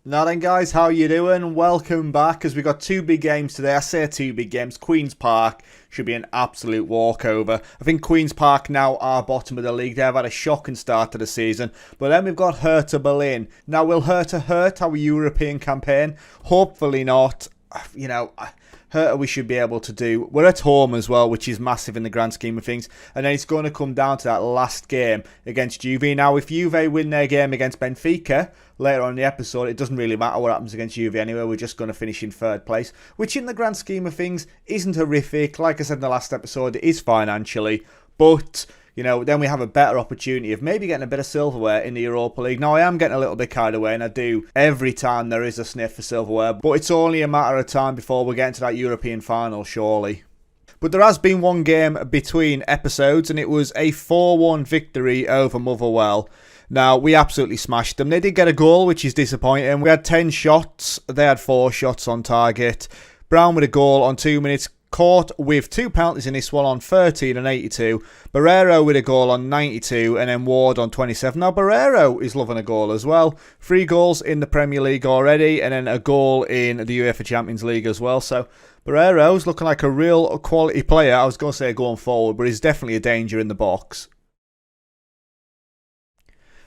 Now then guys, how you doing? Welcome back as we got two big games today. I say two big games. Queen's Park should be an absolute walkover. I think Queen's Park now are bottom of the league. They've had a shocking start to the season. But then we've got Hertha Berlin. Now will Hertha hurt our European campaign? Hopefully not. You know, Hertha we should be able to do. We're at home as well, which is massive in the grand scheme of things. And then it's going to come down to that last game against Juve. Now if Juve win their game against Benfica later on in the episode, it doesn't really matter what happens against Juve anyway. We're just going to finish in third place, which in the grand scheme of things isn't horrific. Like I said in the last episode, it is financially, but you know, then we have a better opportunity of maybe getting a bit of silverware in the Europa League. Now, I am getting a little bit carried away, and I do every time there is a sniff for silverware, but it's only a matter of time before we get into that European final, surely. But there has been one game between episodes, and it was a 4-1 victory over Motherwell. Now, we absolutely smashed them. They did get a goal, which is disappointing. We had 10 shots. They had 4 shots on target. Brown with a goal on 2 minutes. Caught with 2 penalties in this one on 13 and 82. Barrero with a goal on 92 and then Ward on 27. Now Barrero is loving a goal as well. 3 goals in the Premier League already and then a goal in the UEFA Champions League as well. So Barrero's looking like a real quality player. I was going to say going forward, but he's definitely a danger in the box.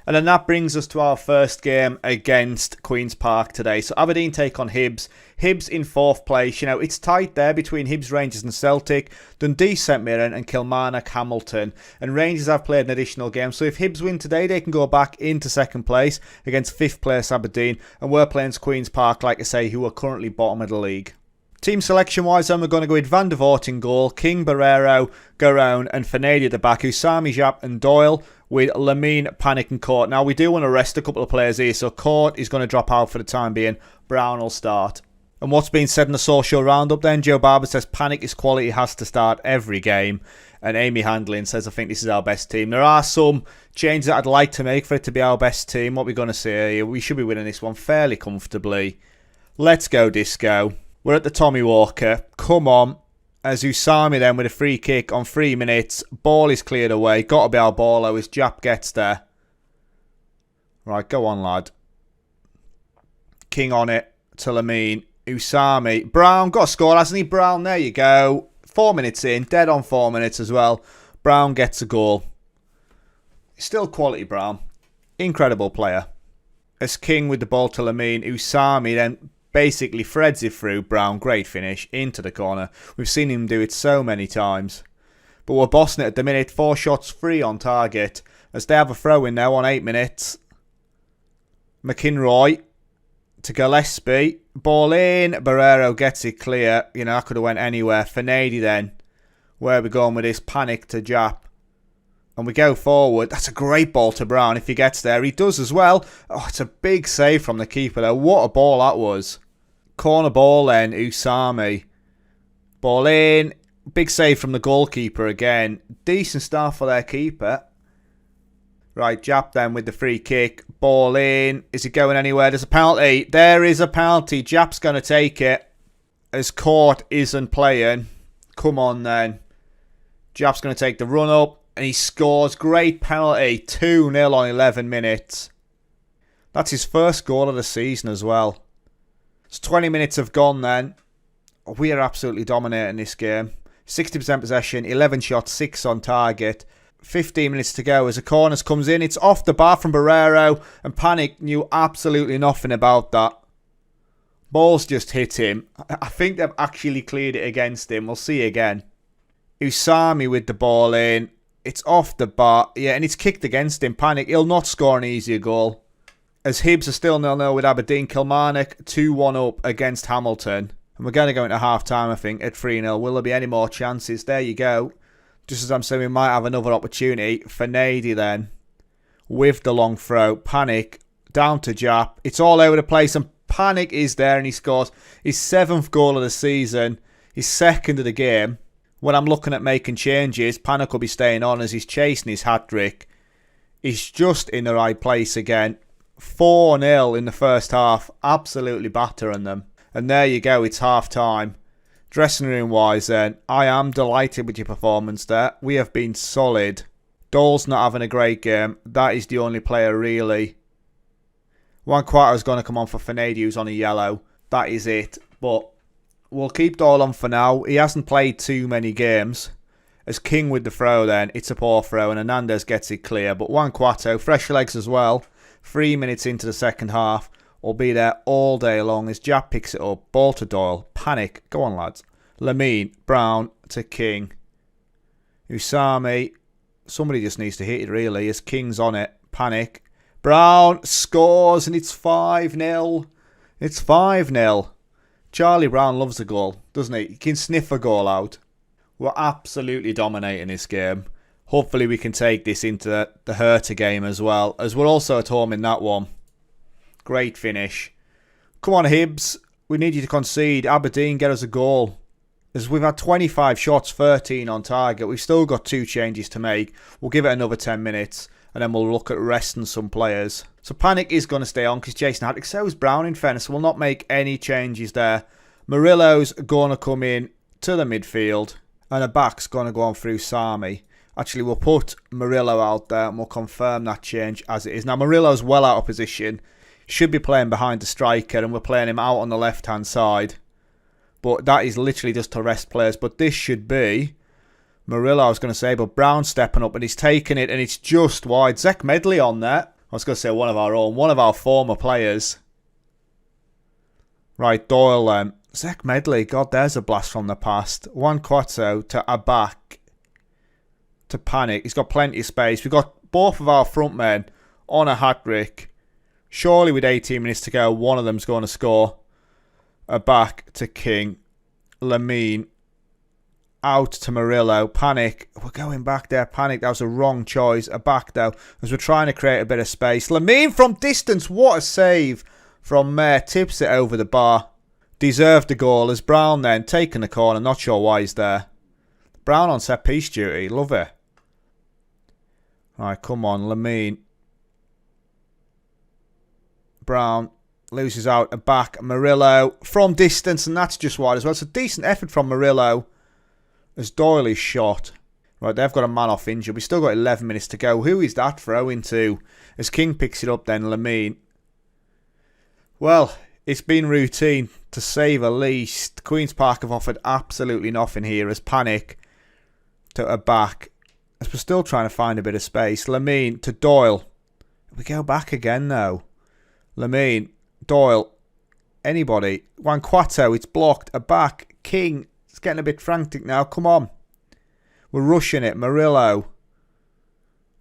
And then that brings us to our first game against Queen's Park today. So Aberdeen take on Hibs. Hibs in 4th place. You know, it's tight there between Hibs, Rangers and Celtic. Dundee, St Mirren and Kilmarnock, Hamilton. And Rangers have played an additional game. So if Hibs win today, they can go back into 2nd place against 5th place Aberdeen. And we're playing Queen's Park, like I say, who are currently bottom of the league. Team selection wise, then we're going to go with Van der Voort in goal, King, Barrero, Garone and Fanedi at the back, Usami, Japp and Doyle with Lamine, Panic and Court. Now we do want to rest a couple of players here, so Court is going to drop out for the time being. Brown will start. And what's been said in the social roundup then, Joe Barber says Panic is quality, has to start every game. And Amy Handlin says, I think this is our best team. There are some changes that I'd like to make for it to be our best team. What we're going to say here, we should be winning this one fairly comfortably. Let's go Disco. We're at the Tommy Walker. Come on. As Usami then with a free kick on 3 minutes. Ball is cleared away. Got to be our baller as Japp gets there. Right, go on, lad. King on it to Lamine. Usami. Brown got a score, hasn't he? Brown, there you go. 4 minutes in. Dead on 4 minutes as well. Brown gets a goal. Still quality, Brown. Incredible player. As King with the ball to Lamine. Usami then basically threads it through. Brown, great finish, into the corner. We've seen him do it so many times. But we're bossing it at the minute. 4 shots, 3 on target. As they have a throw in now on 8 minutes. McInroy to Gillespie. Ball in. Barrero gets it clear. You know, that could have went anywhere. Fanedi then. Where are we going with this? Panic to Japp. And we go forward. That's a great ball to Brown if he gets there. He does as well. Oh, it's a big save from the keeper though. What a ball that was. Corner ball then, Usami. Ball in. Big save from the goalkeeper again. Decent start for their keeper. Right, Japp then with the free kick. Ball in. Is it going anywhere? There's a penalty. There is a penalty. Japp's going to take it. As Court isn't playing. Come on then. Japp's going to take the run up. And he scores. Great penalty. 2-0 on 11 minutes. That's his first goal of the season as well. So 20 minutes have gone then. We are absolutely dominating this game. 60% possession, 11 shots, 6 on target. 15 minutes to go as a corner comes in. It's off the bar from Barrero. And Panic knew absolutely nothing about that. Ball's just hit him. I think they've actually cleared it against him. We'll see again. Usami with the ball in. It's off the bar. Yeah, and it's kicked against him. Panic. He'll not score an easier goal. As Hibs are still 0-0 with Aberdeen. Kilmarnock 2-1 up against Hamilton. And we're going to go into half-time, I think, at 3-0. Will there be any more chances? There you go. Just as I'm saying, we might have another opportunity. Fanedi then. With the long throw. Panic. Down to Japp. It's all over the place. And Panic is there and he scores his 7th goal of the season. His 2nd of the game. When I'm looking at making changes, Panic will be staying on as he's chasing his hat-trick. He's just in the right place again. 4-0 in the first half. Absolutely battering them. And there you go, it's half-time. Dressing room wise then, I am delighted with your performance there. We have been solid. Dole's not having a great game. That is the only player really. One quarter is going to come on for Fanady, who's on a yellow. That is it. But we'll keep Doyle on for now. He hasn't played too many games. As King with the throw then, it's a poor throw and Hernandez gets it clear. But Juan Cuato, fresh legs as well. 3 minutes into the second half. Will be there all day long as Jap picks it up. Ball to Doyle. Panic. Go on, lads. Lamine. Brown to King. Usami. Somebody just needs to hit it, really, as King's on it. Panic. Brown scores, and it's 5-0. It's 5-0. Charlie Brown loves a goal, doesn't he? He can sniff a goal out. We're absolutely dominating this game. Hopefully we can take this into the Hertha game as well, as we're also at home in that one. Great finish. Come on, Hibs. We need you to concede. Aberdeen, get us a goal. As we've had 25 shots, 13 on target. We've still got 2 changes to make. We'll give it another 10 minutes. And then we'll look at resting some players. So Panic is going to stay on because Jason had it. So is Brown, in fairness. So we'll not make any changes there. Murillo's going to come in to the midfield. And the back's going to go on through Sami. Actually, we'll put Murillo out there and we'll confirm that change as it is. Now, Murillo's well out of position. Should be playing behind the striker. And we're playing him out on the left-hand side. But that is literally just to rest players. But this should be Murillo, I was going to say, but Brown stepping up and he's taking it and it's just wide. Zach Medley on there. I was going to say one of our own, one of our former players. Right, Doyle then. Zach Medley, God, there's a blast from the past. Juan Cuato to Abak to Panic. He's got plenty of space. We've got both of our front men on a hat-trick. Surely with 18 minutes to go, one of them's going to score. Abak to King. Lamine. Out to Murillo. Panic. We're going back there. Panic. That was a wrong choice. A back though. As we're trying to create a bit of space. Lamine from distance. What a save from Mayer. Tips it over the bar. Deserved the goal. As Brown then taking the corner. Not sure why he's there. Brown on set piece duty. Love it. Right, come on. Lamine. Brown. Loses out. A back. Murillo from distance. And that's just wide as well. It's a decent effort from Murillo. As Doyle is shot. Right, they've got a man off injury. We've still got 11 minutes to go. Who is that throwing to? As King picks it up then, Lamine. Well, it's been routine, to say the least. Queen's Park have offered absolutely nothing here. As Panic to a back. As we're still trying to find a bit of space. Lamine to Doyle. We go back again though. Lamine. Doyle. Anybody. Juan Cuato, it's blocked. A back. King. It's getting a bit frantic now. Come on. We're rushing it. Murillo.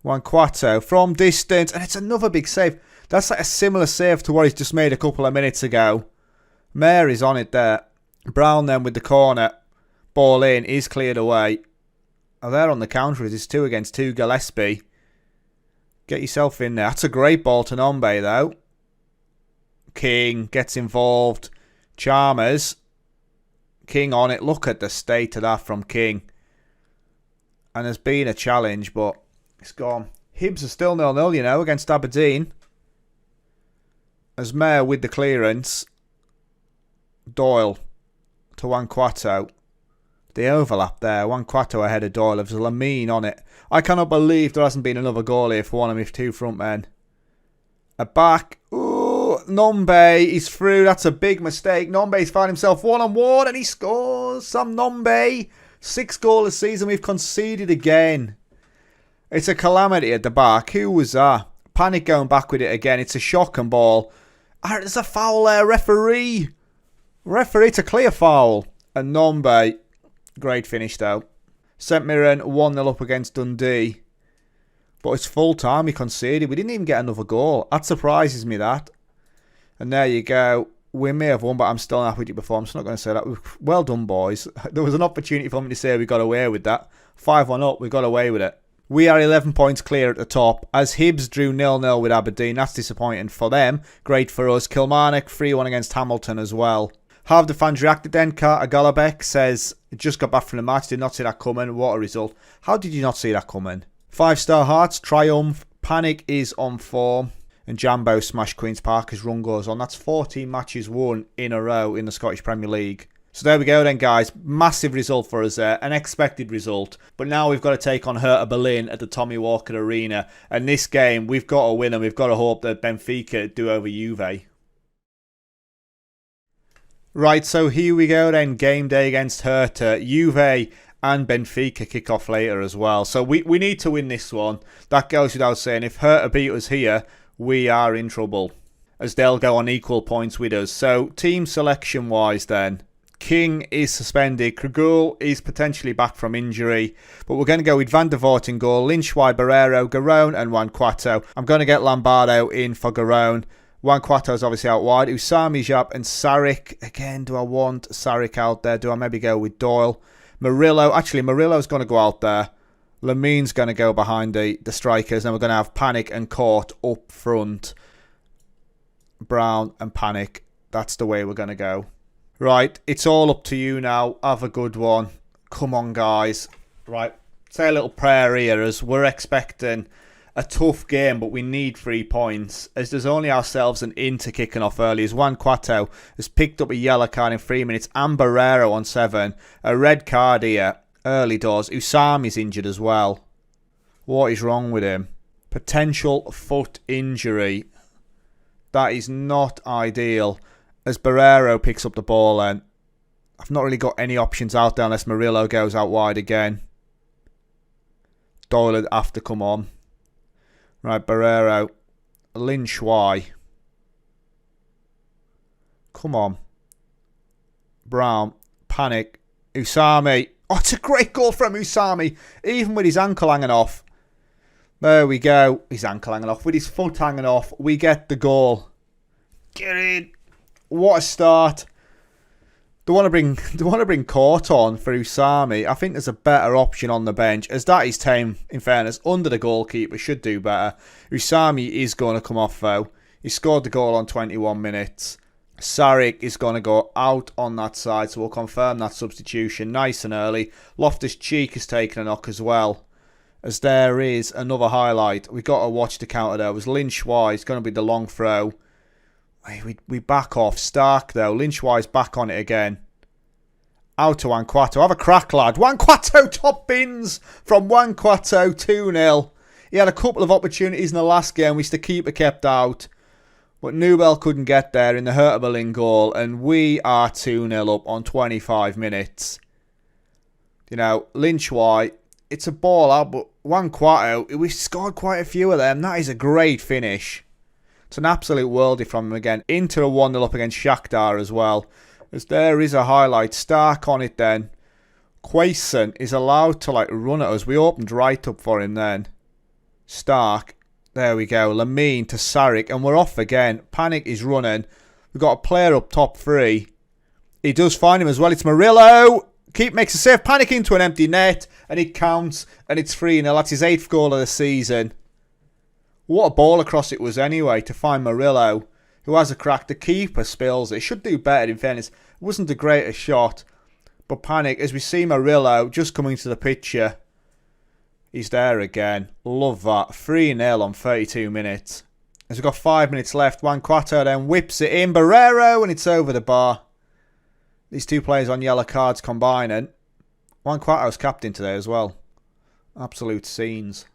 Juan Cuato from distance. And it's another big save. That's like a similar save to what he's just made a couple of minutes ago. Mayer is on it there. Brown then with the corner. Ball in. Is cleared away. Oh, they're on the counter. It's 2 against 2. Gillespie. Get yourself in there. That's a great ball to Nombe though. King gets involved. Chalmers. King on it. Look at the state of that from King. And there's been a challenge, but it's gone. Hibs are still 0-0, you know, against Aberdeen. As Mayer with the clearance. Doyle to Juan Cuato. The overlap there. Juan Cuato ahead of Doyle. There's Lamine on it. I cannot believe there hasn't been another goal here for one of my 2 front men. A back. Ooh. Nombe is through. That's a big mistake. Nombe's found himself 1-on-1 and he scores. Sam Nombe. 6 goal this season. We've conceded again. It's a calamity at the back. Who was that? Panic going back with it again. It's a shocking ball. There's a foul there. Referee. It's a clear foul. And Nombe. Great finish though. St Mirren 1-0 up against Dundee. But it's full time. He conceded. We didn't even get another goal. That surprises me, that. And there you go. We may have won, but I'm still happy with you before. I'm just not going to say that. Well done, boys. There was an opportunity for me to say we got away with that. 5-1 up. We got away with it. We are 11 points clear at the top. As Hibs drew 0-0 with Aberdeen. That's disappointing for them. Great for us. Kilmarnock 3-1 against Hamilton as well. Have the fans reacted then? Carter Golobeck says, just got back from the match. Did not see that coming. What a result. How did you not see that coming? 5-star Hearts. Triumph. Panic is on form. And Jambo smashed Queen's Park as run goes on. That's 14 matches won in a row in the Scottish Premier League. So there we go then, guys. Massive result for us there. An expected result. But now we've got to take on Hertha Berlin at the TOMAHAWK Arena. And this game, we've got to win, and we've got to hope that Benfica do over Juve. Right, so here we go then. Game day against Hertha. Juve and Benfica kick off later as well. So we need to win this one. That goes without saying. If Hertha beat us here, we are in trouble, as they'll go on equal points with us. So team selection wise then, King is suspended. Krugul is potentially back from injury. But we're going to go with Van der Voort in goal. Linchwai, Barrero, Garone and Juan Cuato. I'm going to get Lombardo in for Garone. Juan Cuato is obviously out wide. Usami, Jab and Sarek. Again, do I want Sarek out there? Do I maybe go with Doyle? Murillo. Actually, Murillo's going to go out there. Lamine's going to go behind the strikers. And we're going to have Panic and Court up front. Brown and Panic. That's the way we're going to go. Right, it's all up to you now. Have a good one. Come on, guys. Right, say a little prayer here, as we're expecting a tough game, but we need 3 points, as there's only ourselves and Inter kicking off early. As Juan Cuato has picked up a yellow card in 3 minutes, and Barrero on 7. A red card here, early doors. Usami's injured as well. What is wrong with him? Potential foot injury. That is not ideal. As Barrero picks up the ball, and I've not really got any options out there unless Murillo goes out wide again. Doyle would have to come on. Right, Barrero. Lin Shuai. Come on. Brown. Panic. Usami. Oh, it's a great goal from Usami. Even with his ankle hanging off. There we go. His ankle hanging off. With his foot hanging off, we get the goal. Get in. What a start. They want to bring Court on for Usami. I think there's a better option on the bench, as that is time, in fairness, under the goalkeeper. Should do better. Usami is going to come off though. He scored the goal on 21 minutes. Sarek is going to go out on that side, so we'll confirm that substitution nice and early. Loftus-Cheek has taken a knock as well, as there is another highlight. We've got to watch the counter there. It was Lin Shuai. It's going to be the long throw. We back off. Stark though. Lynchwise back on it again. Out to Juan Cuato. Have a crack, lad. Juan Cuato top bins from Juan Cuato 2-0. He had a couple of opportunities in the last game which the keeper kept out. But Newell couldn't get there in the Hertha Berlin goal. And we are 2-0 up on 25 minutes. You know, Lynchwise, it's a ball out. But Juan Cuato, we scored quite a few of them. That is a great finish. It's an absolute worldie from him again. Into a 1-0 up against Shakhtar as well. As there is a highlight. Stark on it then. Quaison is allowed to run at us. We opened right up for him then. Stark. There we go. Lamine to Sarek. And we're off again. Panic is running. We've got a player up top 3. He does find him as well. It's Murillo. Keep makes a save. Panic into an empty net. And it counts. And it's 3-0. That's his 8th goal of the season. What a ball across it was anyway to find Murillo, who has a crack. The keeper spills it. Should do better in fairness. It wasn't the greatest shot. But Panic, as we see Murillo just coming to the picture. He's there again. Love that. 3-0 on 32 minutes. As we've got 5 minutes left, Juan Cuato then whips it in. Barrero, and it's over the bar. These two players on yellow cards combining. Juan Cuato's captain today as well. Absolute scenes.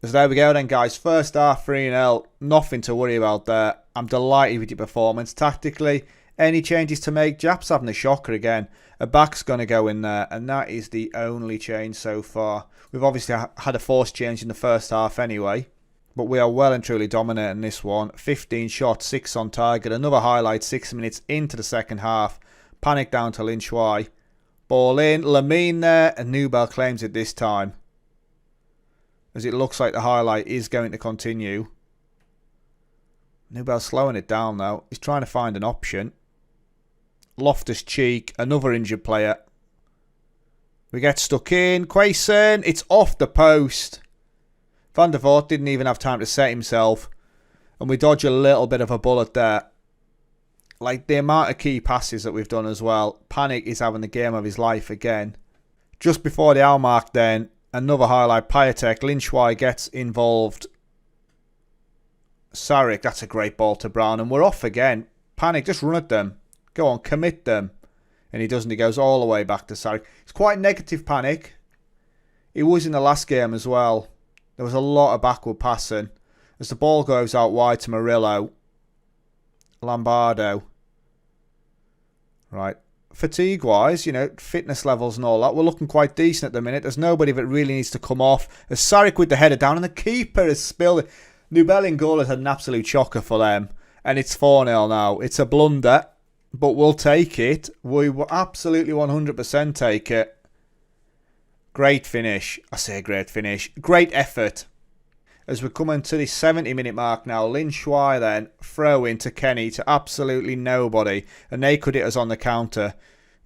So there we go then, guys. First half 3-0. Nothing to worry about there. I'm delighted with your performance. Tactically, any changes to make? Jap's having a shocker again. A back's going to go in there, and that is the only change so far. We've obviously had a forced change in the first half anyway, but we are well and truly dominating this one. 15 shots, 6 on target. Another highlight 6 minutes into the second half. Panic down to Lin Shuai. Ball in. Lamine there, and Newell claims it this time, as it looks like the highlight is going to continue. Newell's slowing it down though. He's trying to find an option. Loftus-Cheek, another injured player. We get stuck in. Quaison, it's off the post. Van der Voort didn't even have time to set himself. And we dodge a little bit of a bullet there. The amount of key passes that we've done as well. Panic is having the game of his life again. Just before the hour mark then, another highlight. Piatek, Lynchwai gets involved. Sarek, that's a great ball to Brown. And we're off again. Panic, just run at them. Go on, commit them. And he doesn't. He goes all the way back to Sarek. It's quite negative panic. It was in the last game as well. There was a lot of backward passing. As the ball goes out wide to Murillo. Lombardo. Right. Fatigue-wise, you know, fitness levels and all that, we're looking quite decent at the minute. There's nobody that really needs to come off. As Sarek with the header down, and the keeper has spilled it. Newcastle goal has had an absolute shocker for them. And it's 4-0 now. It's a blunder, but we'll take it. We will absolutely 100% take it. Great finish. I say great finish. Great effort. As we're coming to the 70-minute mark now, Lin Shuai then throw into Kenny to absolutely nobody. And they could hit us on the counter.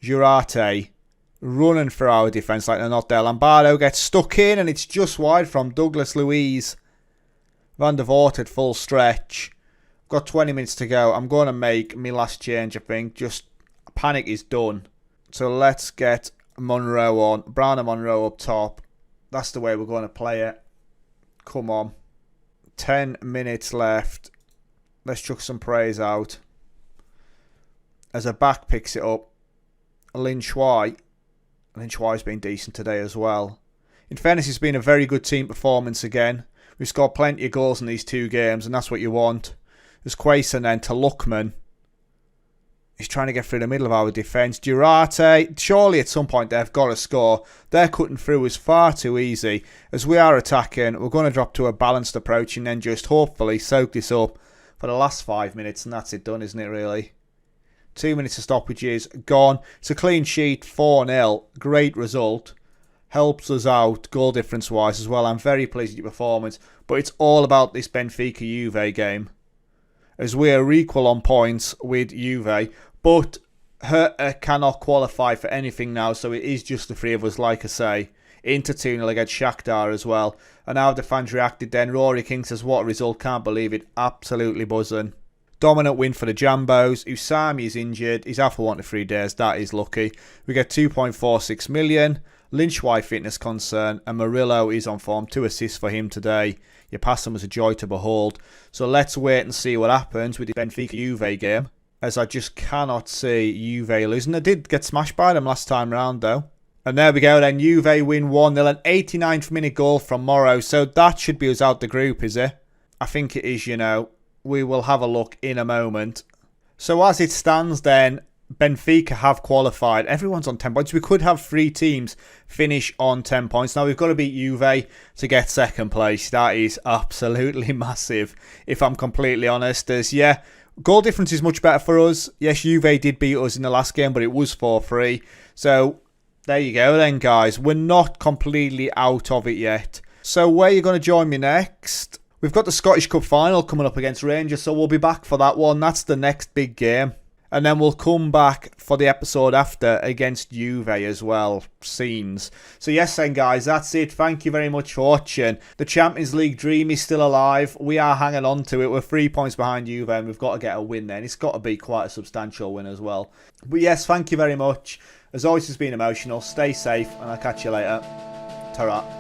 Jurate running for our defence like they're not there. Lombardo gets stuck in and it's just wide from Douglas Luiz. Van der Voort at full stretch. Got 20 minutes to go. I'm going to make my last change, I think. Just panic is done. So let's get Monroe on. Brown and Monroe up top. That's the way we're going to play it. Come on. 10 minutes left. Let's chuck some praise out. As a back picks it up. Lin Shuai. Lin Shuai's been decent today as well. In fairness, it's been a very good team performance again. We've scored plenty of goals in these 2 games, and that's what you want. There's Quayson then to Luckman. He's trying to get through the middle of our defence. Jurate, surely at some point they've got to score. Their cutting through is far too easy. As we are attacking, we're going to drop to a balanced approach and then just hopefully soak this up for the last 5 minutes. And that's it done, isn't it, really? 2 minutes of stoppages, gone. It's a clean sheet, 4-0. Great result. Helps us out goal difference-wise as well. I'm very pleased with your performance. But it's all about this Benfica-Juve game. As we are equal on points with Juve. But Hertha cannot qualify for anything now, so it is just the 3 of us, like I say. Into 2-0 against Shakhtar as well. And how the fans reacted then. Rory King says, what a result, can't believe it. Absolutely buzzing. Dominant win for the Jambos. Usami is injured. He's out for 1 to 3 days. That is lucky. We get 2.46 million. Lin Shuai fitness concern. And Murillo is on form. 2 assists for him today. Your passing was a joy to behold. So let's wait and see what happens with the Benfica-Juve game. As I just cannot see Juve losing. They did get smashed by them last time round though. And there we go then. Juve win 1-0. An 89th minute goal from Morrow. So that should be us out the group, is it? I think it is, you know. We will have a look in a moment. So as it stands then, Benfica have qualified. Everyone's on 10 points. We could have 3 teams finish on 10 points. Now we've got to beat Juve to get 2nd place. That is absolutely massive, if I'm completely honest. As yeah, goal difference is much better for us. Yes, Juve did beat us in the last game, but it was 4-3. So there you go then, guys. We're not completely out of it yet. So where are you going to join me next? We've got the Scottish Cup final coming up against Rangers, so we'll be back for that one. That's the next big game. And then we'll come back for the episode after against Juve as well. Scenes. So yes then guys, that's it. Thank you very much for watching. The Champions League dream is still alive. We are hanging on to it. We're 3 points behind Juve and we've got to get a win then. It's got to be quite a substantial win as well. But yes, thank you very much. As always, it's been emotional. Stay safe and I'll catch you later. Ta-ra.